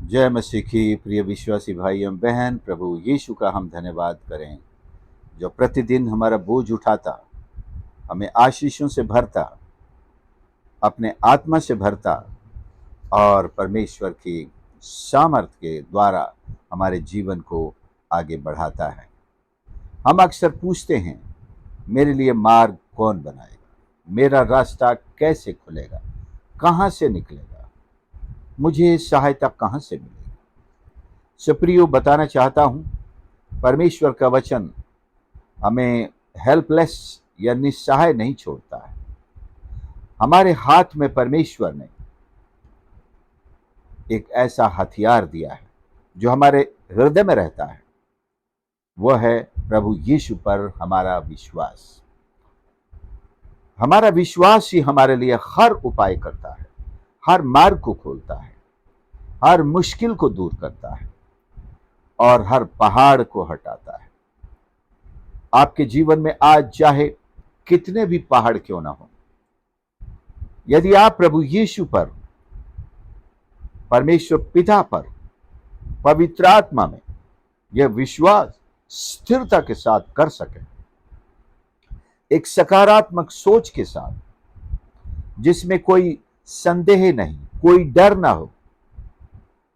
जय मसीह की प्रिय विश्वासी भाई एवं बहन, प्रभु यीशु का हम धन्यवाद करें जो प्रतिदिन हमारा बोझ उठाता, हमें आशीषों से भरता, अपने आत्मा से भरता और परमेश्वर की सामर्थ के द्वारा हमारे जीवन को आगे बढ़ाता है। हम अक्सर पूछते हैं, मेरे लिए मार्ग कौन बनाएगा, मेरा रास्ता कैसे खुलेगा, कहाँ से निकलेगा, मुझे सहायता कहाँ से मिलेगी। सुप्रियो, बताना चाहता हूँ, परमेश्वर का वचन हमें हेल्पलेस या निस्सहाय नहीं छोड़ता है। हमारे हाथ में परमेश्वर ने एक ऐसा हथियार दिया है जो हमारे हृदय में रहता है, वह है प्रभु यीशु पर हमारा विश्वास। हमारा विश्वास ही हमारे लिए हर उपाय करता है, हर मार्ग को खोलता है, हर मुश्किल को दूर करता है और हर पहाड़ को हटाता है। आपके जीवन में आज चाहे कितने भी पहाड़ क्यों ना हो, यदि आप प्रभु यीशु पर, परमेश्वर पिता पर, पवित्र आत्मा में यह विश्वास स्थिरता के साथ कर सके, एक सकारात्मक सोच के साथ जिसमें कोई संदेह नहीं, कोई डर ना हो,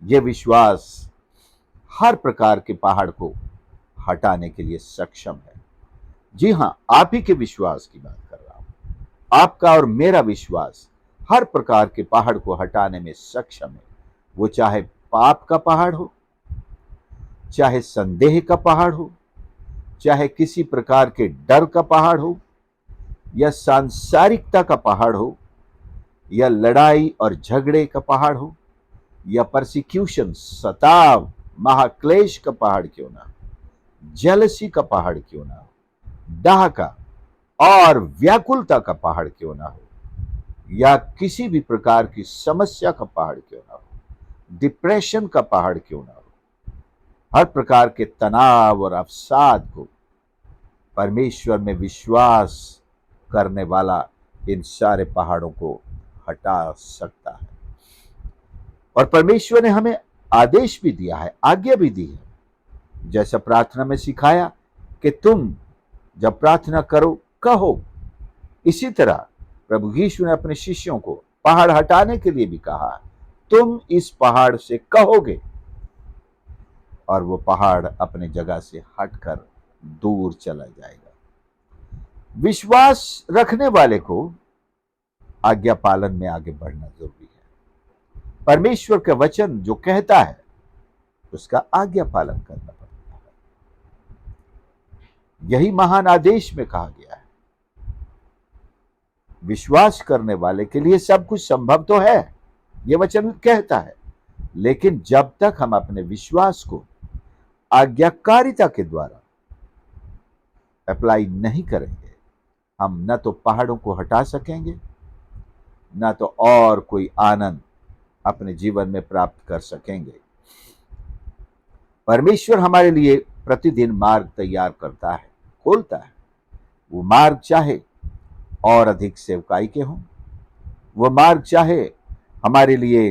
यह विश्वास हर प्रकार के पहाड़ को हटाने के लिए सक्षम है। जी हां, आप ही के विश्वास की बात कर रहा हूं। आपका और मेरा विश्वास हर प्रकार के पहाड़ को हटाने में सक्षम है। वो चाहे पाप का पहाड़ हो, चाहे संदेह का पहाड़ हो, चाहे किसी प्रकार के डर का पहाड़ हो, या सांसारिकता का पहाड़ हो, या लड़ाई और झगड़े का पहाड़ हो, या परसिक्यूशन, सताव, महाक्लेश का पहाड़ क्यों ना हो, जेलसी का पहाड़ क्यों ना हो, दाह का और व्याकुलता का पहाड़ क्यों ना हो, या किसी भी प्रकार की समस्या का पहाड़ क्यों ना हो, डिप्रेशन का पहाड़ क्यों ना हो, हर प्रकार के तनाव और अवसाद को परमेश्वर में विश्वास करने वाला इन सारे पहाड़ों को हटा सकता है। और परमेश्वर ने हमें आदेश भी दिया है, आज्ञा भी दी है, जैसा प्रार्थना में सिखाया कि तुम जब प्रार्थना करो कहो। इसी तरह प्रभु यीशु ने अपने शिष्यों को पहाड़ हटाने के लिए भी कहा, तुम इस पहाड़ से कहोगे और वो पहाड़ अपने जगह से हटकर दूर चला जाएगा। विश्वास रखने वाले को आज्ञा पालन में आगे बढ़ना जरूरी है। परमेश्वर का वचन जो कहता है उसका आज्ञा पालन करना पड़ता है। यही महान आदेश में कहा गया है, विश्वास करने वाले के लिए सब कुछ संभव तो है, यह वचन कहता है, लेकिन जब तक हम अपने विश्वास को आज्ञाकारिता के द्वारा अप्लाई नहीं करेंगे, हम न तो पहाड़ों को हटा सकेंगे, न तो और कोई आनंद अपने जीवन में प्राप्त कर सकेंगे। परमेश्वर हमारे लिए प्रतिदिन मार्ग तैयार करता है, खोलता है। वो मार्ग चाहे और अधिक सेवकाई के हों, वो मार्ग चाहे हमारे लिए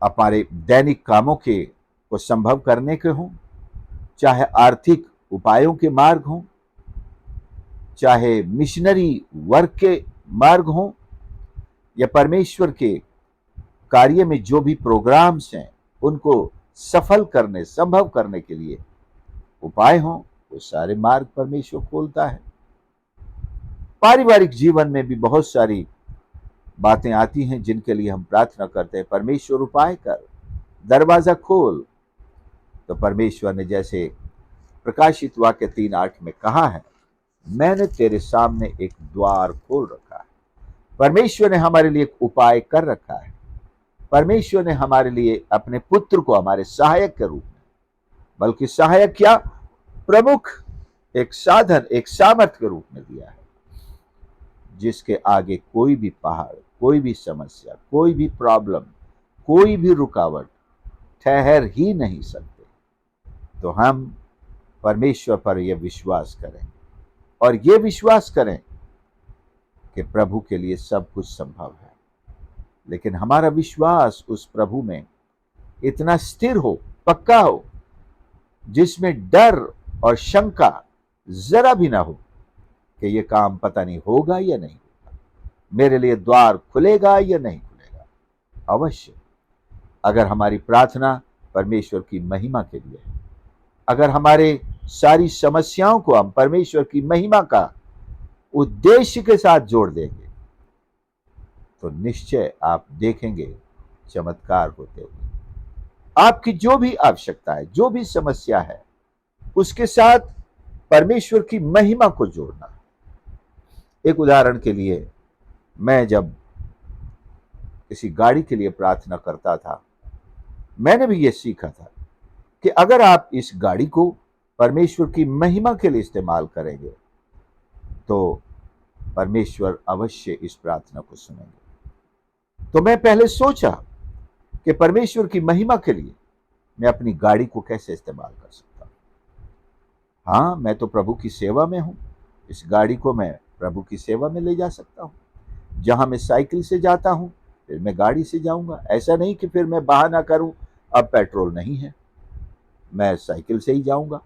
हमारे दैनिक कामों के को संभव करने के हों, चाहे आर्थिक उपायों के मार्ग हों, चाहे मिशनरी वर्क के मार्ग हों, या परमेश्वर के कार्य में जो भी प्रोग्राम्स हैं उनको सफल करने, संभव करने के लिए उपाय हों, वो सारे मार्ग परमेश्वर खोलता है। पारिवारिक जीवन में भी बहुत सारी बातें आती हैं जिनके लिए हम प्रार्थना करते हैं, परमेश्वर उपाय कर, दरवाजा खोल। तो परमेश्वर ने जैसे प्रकाशित वाक्य 3:8 में कहा है, मैंने तेरे सामने एक द्वार खोल रखा है। परमेश्वर ने हमारे लिए एक उपाय कर रखा है। परमेश्वर ने हमारे लिए अपने पुत्र को हमारे सहायक के रूप में, बल्कि सहायक क्या, प्रमुख एक साधन, एक सामर्थ्य के रूप में दिया है, जिसके आगे कोई भी पहाड़, कोई भी समस्या, कोई भी प्रॉब्लम, कोई भी रुकावट ठहर ही नहीं सकते। तो हम परमेश्वर पर यह विश्वास करें और यह विश्वास करें कि प्रभु के लिए सब कुछ संभव है। लेकिन हमारा विश्वास उस प्रभु में इतना स्थिर हो, पक्का हो, जिसमें डर और शंका जरा भी ना हो कि ये काम पता नहीं होगा या नहीं होगा, मेरे लिए द्वार खुलेगा या नहीं खुलेगा। अवश्य अगर हमारी प्रार्थना परमेश्वर की महिमा के लिए है, अगर हमारे सारी समस्याओं को हम परमेश्वर की महिमा का उद्देश्य के साथ जोड़ देंगे, तो निश्चय आप देखेंगे चमत्कार होते हुए। आपकी जो भी आवश्यकता है, जो भी समस्या है, उसके साथ परमेश्वर की महिमा को जोड़ना। एक उदाहरण के लिए, मैं जब किसी गाड़ी के लिए प्रार्थना करता था, मैंने भी यह सीखा था कि अगर आप इस गाड़ी को परमेश्वर की महिमा के लिए इस्तेमाल करेंगे तो परमेश्वर अवश्य इस प्रार्थना को सुनेंगे। तो मैं पहले सोचा कि परमेश्वर की महिमा के लिए मैं अपनी गाड़ी को कैसे इस्तेमाल कर सकता हूं। हाँ, मैं तो प्रभु की सेवा में हूं, इस गाड़ी को मैं प्रभु की सेवा में ले जा सकता हूं। जहां मैं साइकिल से जाता हूं, फिर मैं गाड़ी से जाऊंगा। ऐसा नहीं कि फिर मैं बहाना करूं अब पेट्रोल नहीं है, मैं साइकिल से ही जाऊंगा।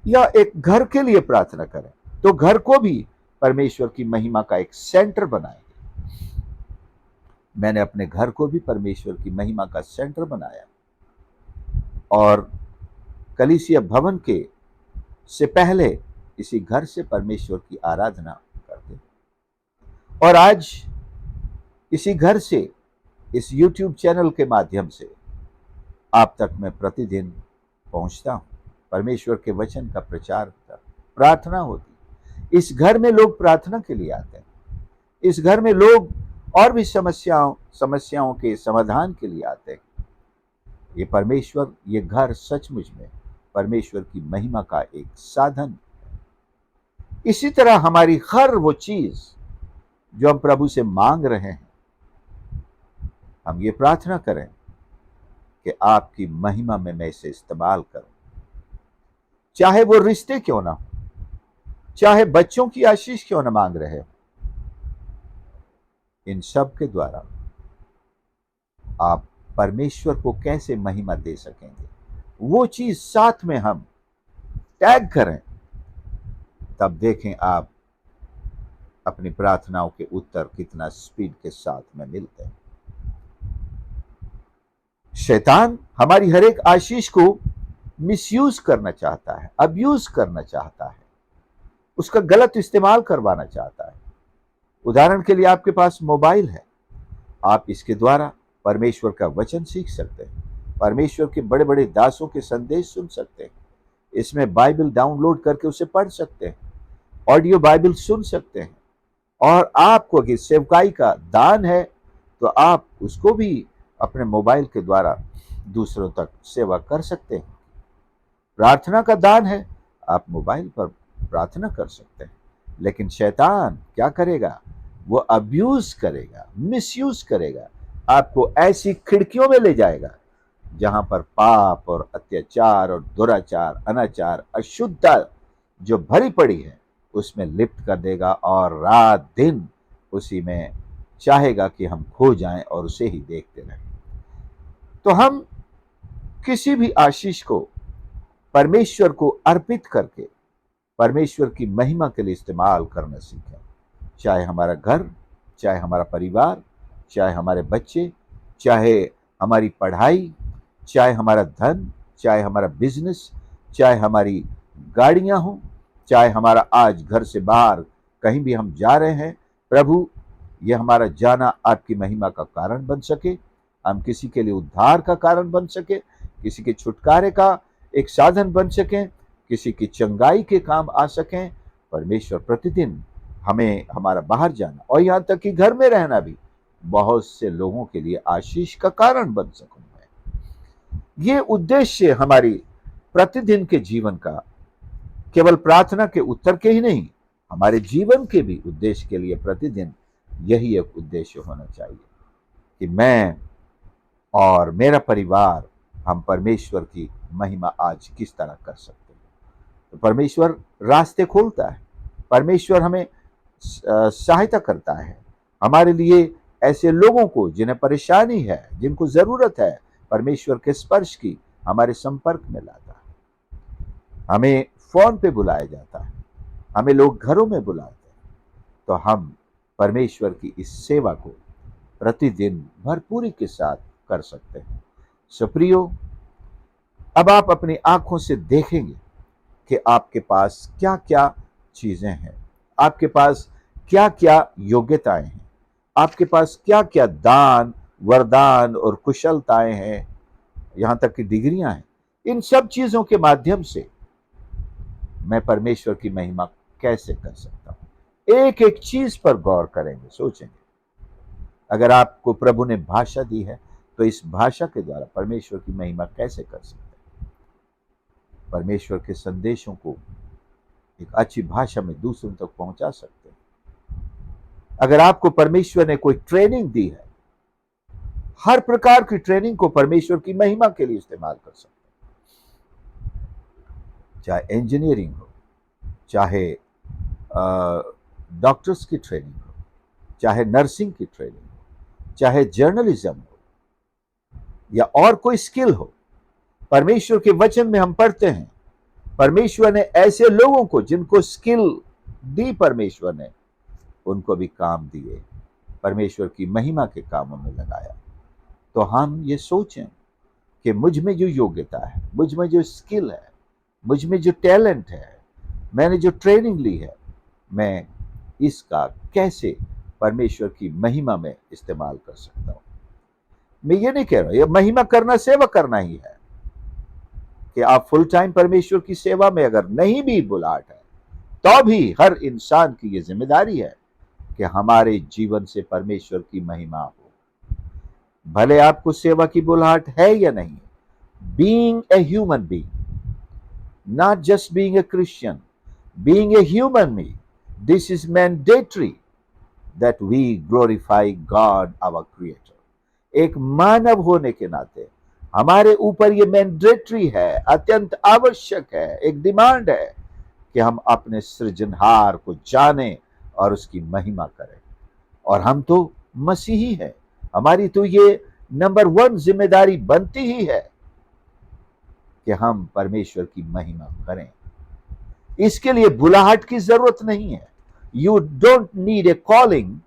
या एक घर के लिए प्रार्थना करें तो घर को भी परमेश्वर की महिमा का एक सेंटर बनाएंगे। मैंने अपने घर को भी परमेश्वर की महिमा का सेंटर बनाया और कलीसिया भवन के से पहले इसी घर से परमेश्वर की आराधना करते, और आज इसी घर से, इस YouTube चैनल के माध्यम से आप तक मैं प्रतिदिन पहुंचता हूं। परमेश्वर के वचन का प्रचार होता, प्रार्थना होती। इस घर में लोग प्रार्थना के लिए आते हैं। इस घर में लोग और भी समस्याओं के समाधान के लिए आते हैं। ये परमेश्वर, ये घर सचमुच में परमेश्वर की महिमा का एक साधन है। इसी तरह हमारी हर वो चीज जो हम प्रभु से मांग रहे हैं, हम ये प्रार्थना करें कि आपकी महिमा में मैं इसे इस्तेमाल करूं। चाहे वो रिश्ते क्यों ना हो, चाहे बच्चों की आशीष क्यों ना मांग रहे हो, इन सब के द्वारा आप परमेश्वर को कैसे महिमा दे सकेंगे, वो चीज साथ में हम टैग करें, तब देखें आप अपनी प्रार्थनाओं के उत्तर कितना स्पीड के साथ में मिलते हैं। शैतान हमारी हर एक आशीष को मिसयूज करना चाहता है, अब्यूज करना चाहता है, उसका गलत इस्तेमाल करवाना चाहता है। उदाहरण के लिए, आपके पास मोबाइल है, आप इसके द्वारा परमेश्वर का वचन सीख सकते हैं, परमेश्वर के बड़े बड़े दासों के संदेश सुन सकते हैं, इसमें बाइबल डाउनलोड करके उसे पढ़ सकते हैं, ऑडियो बाइबल सुन सकते हैं। और आपको अगर सेवकाई का दान है तो आप उसको भी अपने मोबाइल के द्वारा दूसरों तक सेवा कर सकते हैं। प्रार्थना का दान है, आप मोबाइल पर प्रार्थना कर सकते हैं। लेकिन शैतान क्या करेगा? वो अब्यूज करेगा, मिसयूज करेगा, आपको ऐसी खिड़कियों में ले जाएगा जहां पर पाप और अत्याचार और दुराचार, अनाचार, अशुद्धता जो भरी पड़ी है उसमें लिप्त कर देगा, और रात दिन उसी में चाहेगा कि हम खो जाएं और उसे ही देखते रहें। तो हम किसी भी आशीष को परमेश्वर को अर्पित करके परमेश्वर की महिमा के लिए इस्तेमाल करना सीखें। चाहे हमारा घर, चाहे हमारा परिवार, चाहे हमारे बच्चे, चाहे हमारी पढ़ाई, चाहे हमारा धन, चाहे हमारा बिजनेस, चाहे हमारी गाड़ियां हों, चाहे हमारा आज घर से बाहर कहीं भी हम जा रहे हैं, प्रभु ये हमारा जाना आपकी महिमा का कारण बन सके, हम किसी के लिए उद्धार का कारण बन सके, किसी के छुटकारे का एक साधन बन सकें, किसी की चंगाई के काम आ सकें। परमेश्वर प्रतिदिन हमें हमारा बाहर जाना और यहाँ तक कि घर में रहना भी बहुत से लोगों के लिए आशीष का कारण बन सकूं मैं। ये उद्देश्य हमारी प्रतिदिन के जीवन का, केवल प्रार्थना के उत्तर के ही नहीं, हमारे जीवन के भी उद्देश्य के लिए प्रतिदिन यही एक उद्देश्य होना चाहिए कि मैं और मेरा परिवार हम परमेश्वर की महिमा आज किस तरह कर सकते हैं। तो परमेश्वर रास्ते खोलता है, परमेश्वर हमें सहायता करता है, हमारे लिए ऐसे लोगों को जिन्हें परेशानी है, जिनको जरूरत है परमेश्वर के स्पर्श की, हमारे संपर्क में लाता है। हमें फोन पे बुलाया जाता है, हमें लोग घरों में बुलाते हैं, तो हम परमेश्वर की इस सेवा को प्रतिदिन भरपूरी के साथ कर सकते हैं। सुप्रियो, अब आप अपनी आंखों से देखेंगे कि आपके पास क्या क्या चीजें हैं, आपके पास क्या क्या योग्यताएं हैं, आपके पास क्या क्या दान, वरदान और कुशलताएं हैं, यहां तक कि डिग्रियां हैं। इन सब चीजों के माध्यम से मैं परमेश्वर की महिमा कैसे कर सकता हूं? एक एक चीज पर गौर करेंगे, सोचेंगे। अगर आपको प्रभु ने भाषा दी है तो इस भाषा के द्वारा परमेश्वर की महिमा कैसे कर सकते हैं? परमेश्वर के संदेशों को एक अच्छी भाषा में दूसरों तक पहुंचा सकते हैं। अगर आपको परमेश्वर ने कोई ट्रेनिंग दी है, हर प्रकार की ट्रेनिंग को परमेश्वर की महिमा के लिए इस्तेमाल कर सकते हैं। चाहे इंजीनियरिंग हो, चाहे डॉक्टर्स की ट्रेनिंग हो, चाहे नर्सिंग की ट्रेनिंग हो, चाहे जर्नलिज्म हो, या और कोई स्किल हो, परमेश्वर के वचन में हम पढ़ते हैं परमेश्वर ने ऐसे लोगों को, जिनको स्किल दी परमेश्वर ने, उनको भी काम दिए, परमेश्वर की महिमा के कामों में लगाया। तो हम ये सोचें कि मुझ में जो योग्यता है, मुझ में जो स्किल है, मुझ में जो टैलेंट है, मैंने जो ट्रेनिंग ली है, मैं इसका कैसे परमेश्वर की महिमा में इस्तेमाल कर सकता हूं। मैं ये नहीं कह रहा, ये महिमा करना सेवा करना ही है कि आप फुल टाइम परमेश्वर की सेवा में अगर नहीं भी बुलाहट है, तो भी हर इंसान की ये जिम्मेदारी है कि हमारे जीवन से परमेश्वर की महिमा हो। भले आपको सेवा की बुलाहट है या नहीं, being a human being, not just being a Christian, being a human being, this is mandatory that we glorify God our Creator. एक मानव होने के नाते हमारे ऊपर ये मैंडेटरी है, अत्यंत आवश्यक है, एक डिमांड है कि हम अपने सृजनहार को जानें और उसकी महिमा करें। और हम तो मसीही हैं, हमारी तो ये नंबर 1 जिम्मेदारी बनती ही है कि हम परमेश्वर की महिमा करें। इसके लिए बुलाहट की जरूरत नहीं है। You don't need a calling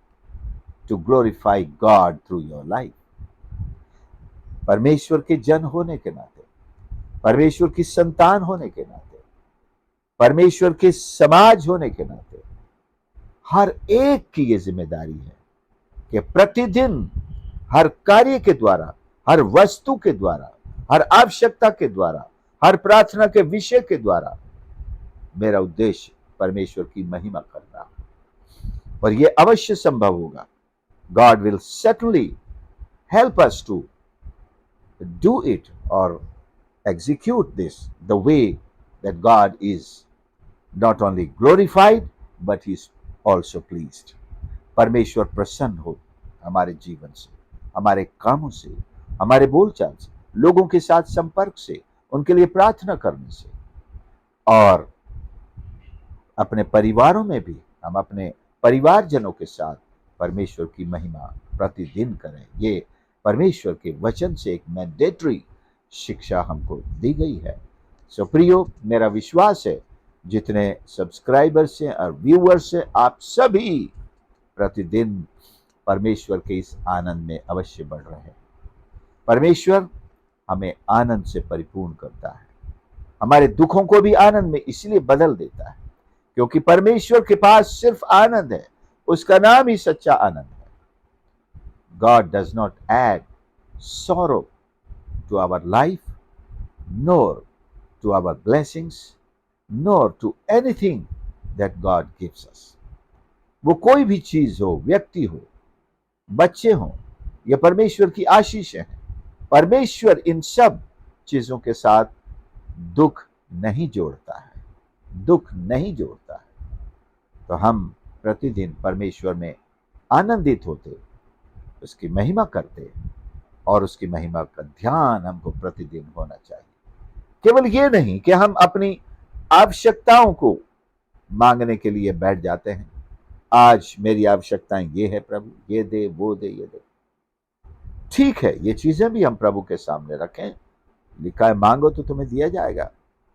to glorify God through your life. परमेश्वर के जन होने के नाते, परमेश्वर की संतान होने के नाते, परमेश्वर के समाज होने के नाते, हर एक की यह जिम्मेदारी है कि प्रतिदिन हर कार्य के द्वारा, हर वस्तु के द्वारा, हर आवश्यकता के द्वारा, हर प्रार्थना के विषय के द्वारा मेरा उद्देश्य परमेश्वर की महिमा करना, और यह अवश्य संभव होगा। God will certainly help us to do it or execute this the way that God is not only glorified but he is also pleased. परमेश्वर प्रसन्न हो हमारे जीवन से, हमारे कामों से, हमारे बोलचाल से, लोगों के साथ संपर्क से, उनके लिए प्रार्थना करने से, और अपने परिवारों में भी हम अपने परिवारजनों के साथ परमेश्वर की महिमा प्रतिदिन करें। ये परमेश्वर के वचन से एक मैंडेटरी शिक्षा हमको दी गई है। सो प्रियो, मेरा विश्वास है जितने सब्सक्राइबर्स हैं और व्यूअर्स हैं, आप सभी प्रतिदिन परमेश्वर के इस आनंद में अवश्य बढ़ रहे हैं। परमेश्वर हमें आनंद से परिपूर्ण करता है, हमारे दुखों को भी आनंद में इसलिए बदल देता है क्योंकि परमेश्वर के पास सिर्फ आनंद है, उसका नाम ही सच्चा आनंद है। God does not add sorrow to our life, nor to our blessings, nor to anything that God gives us. वो कोई भी चीज हो, व्यक्ति हो, बच्चे हो, या परमेश्वर की आशीषें हैं, परमेश्वर इन सब चीजों के साथ दुख नहीं जोड़ता है, दुख नहीं जोड़ता है। तो हम प्रतिदिन परमेश्वर में आनंदित होते, उसकी महिमा करते, और उसकी महिमा का ध्यान हमको प्रतिदिन होना चाहिए। केवल ये नहीं कि हम अपनी आवश्यकताओं को मांगने के लिए बैठ जाते हैं, आज मेरी आवश्यकताएं ये है प्रभु, ये दे, वो दे, ये दे। ठीक है, ये चीजें भी हम प्रभु के सामने रखें। लिखा है मांगो तो तुम्हें दिया जाएगा।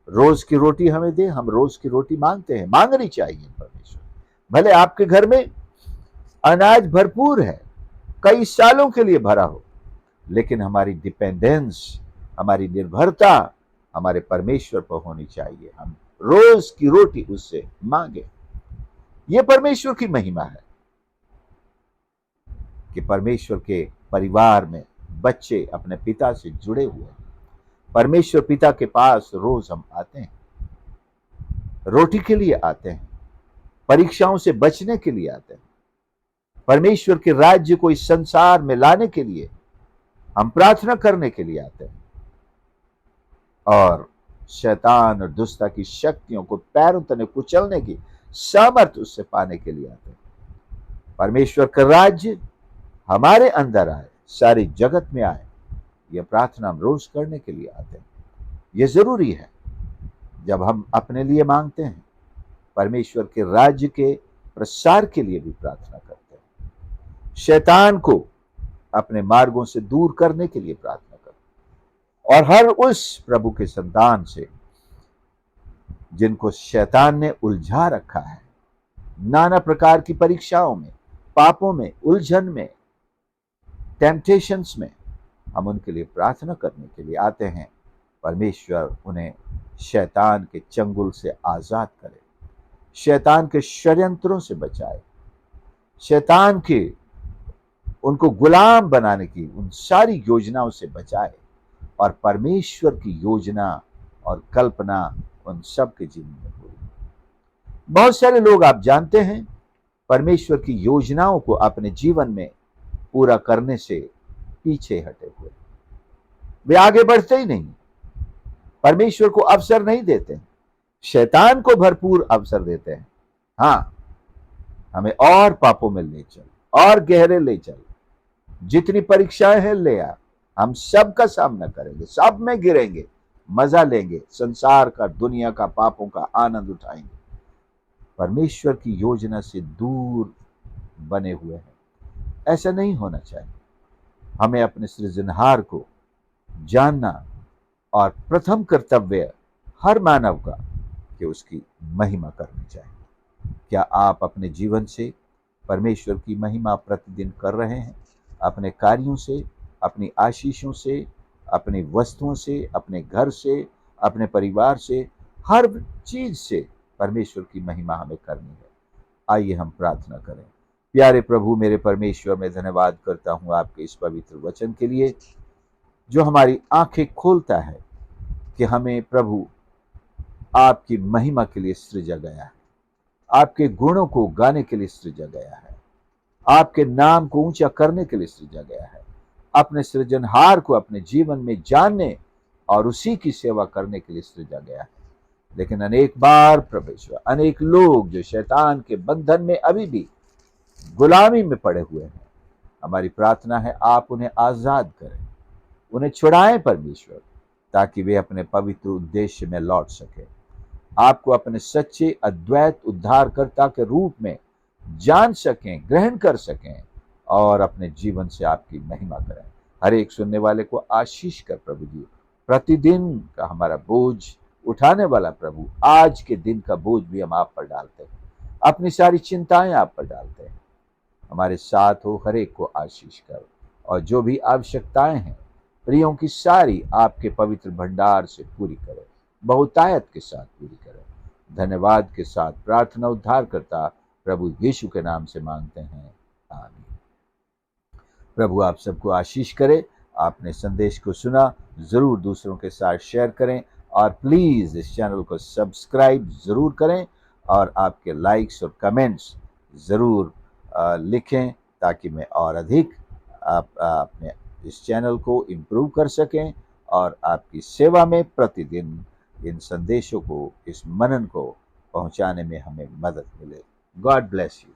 रोज की रोटी हमें दे, हम रोज की रोटी मांगते हैं, मांगनी चाहिए परमेश्वर। भले आपके घर में अनाज भरपूर है, कई सालों के लिए भरा हो, लेकिन हमारी डिपेंडेंस, हमारी निर्भरता हमारे परमेश्वर पर होनी चाहिए। हम रोज की रोटी उससे मांगे। यह परमेश्वर की महिमा है कि परमेश्वर के परिवार में बच्चे अपने पिता से जुड़े हुए हैं। परमेश्वर पिता के पास रोज हम आते हैं, रोटी के लिए आते हैं, परीक्षाओं से बचने के लिए आते हैं, परमेश्वर के राज्य को इस संसार में लाने के लिए हम प्रार्थना करने के लिए आते हैं, और शैतान और दुष्टता की शक्तियों को पैरों तले कुचलने की सामर्थ उससे पाने के लिए आते हैं। परमेश्वर का राज्य हमारे अंदर आए, सारे जगत में आए, यह प्रार्थना हम रोज करने के लिए आते हैं। यह जरूरी है। जब हम अपने लिए मांगते हैं, परमेश्वर के राज्य के प्रसार के लिए भी प्रार्थना करते हैं, शैतान को अपने मार्गों से दूर करने के लिए प्रार्थना करते हैं, और हर उस प्रभु के संतान से जिनको शैतान ने उलझा रखा है, नाना प्रकार की परीक्षाओं में, पापों में, उलझन में, टेम्पटेशंस में, हम उनके लिए प्रार्थना करने के लिए आते हैं। परमेश्वर उन्हें शैतान के चंगुल से आजाद करे, शैतान के षड्यंत्रों से बचाए, शैतान के उनको गुलाम बनाने की उन सारी योजनाओं से बचाए, और परमेश्वर की योजना और कल्पना उन सब के जीवन में पूरी। बहुत सारे लोग, आप जानते हैं, परमेश्वर की योजनाओं को अपने जीवन में पूरा करने से पीछे हटे हुए, वे आगे बढ़ते ही नहीं, परमेश्वर को अवसर नहीं देते, शैतान को भरपूर अवसर देते हैं। हाँ, हमें और पापों में ले चल, और गहरे ले चल, जितनी परीक्षाएं हैं ले आ, हम सब का सामना करेंगे, सब में गिरेंगे, मजा लेंगे, संसार का, दुनिया का, पापों का आनंद उठाएंगे। परमेश्वर की योजना से दूर बने हुए हैं, ऐसा नहीं होना चाहिए। हमें अपने सृजनहार को जानना, और प्रथम कर्तव्य हर मानव का कि उसकी महिमा करनी चाहिए। क्या आप अपने जीवन से परमेश्वर की महिमा प्रतिदिन कर रहे हैं? अपने कार्यों से, अपनी आशीषों से, अपनी वस्तुओं से, अपने घर से, अपने परिवार से, हर चीज से परमेश्वर की महिमा हमें करनी है। आइए हम प्रार्थना करें। प्यारे प्रभु, मेरे परमेश्वर, मैं धन्यवाद करता हूँ आपके इस पवित्र वचन के लिए, जो हमारी आंखें खोलता है कि हमें प्रभु आपकी महिमा के लिए सृजा गया है, आपके गुणों को गाने के लिए सृजा गया है, आपके नाम को ऊंचा करने के लिए सृजा गया है, अपने सृजनहार को अपने जीवन में जानने और उसी की सेवा करने के लिए सृजा गया है। लेकिन अनेक बार परमेश्वर, अनेक लोग जो शैतान के बंधन में अभी भी गुलामी में पड़े हुए हैं, हमारी प्रार्थना है आप उन्हें आजाद करें, उन्हें छुड़ाएं परमेश्वर, ताकि वे अपने पवित्र उद्देश्य में लौट सके, आपको अपने सच्चे अद्वैत उद्धारकर्ता के रूप में जान सकें, ग्रहण कर सकें, और अपने जीवन से आपकी महिमा करें। हर एक सुनने वाले को आशीष कर प्रभु जी। प्रतिदिन का हमारा बोझ उठाने वाला प्रभु, आज के दिन का बोझ भी हम आप पर डालते हैं, अपनी सारी चिंताएं आप पर डालते हैं। हमारे साथ हो, हर एक को आशीष कर, और जो भी आवश्यकताएं हैं प्रियों की सारी आपके पवित्र भंडार से पूरी करें, बहुतायत के साथ पूरी करें। धन्यवाद के साथ प्रार्थना उद्धार करता प्रभु यीशु के नाम से मांगते हैं, आमीन। प्रभु आप सबको आशीष करे। आपने संदेश को सुना, जरूर दूसरों के साथ शेयर करें, और प्लीज इस चैनल को सब्सक्राइब जरूर करें, और आपके लाइक्स और कमेंट्स जरूर लिखें, ताकि मैं और अधिक अपने इस चैनल को इम्प्रूव कर सकें, और आपकी सेवा में प्रतिदिन इन संदेशों को, इस मनन को पहुंचाने में हमें मदद मिले। God bless you.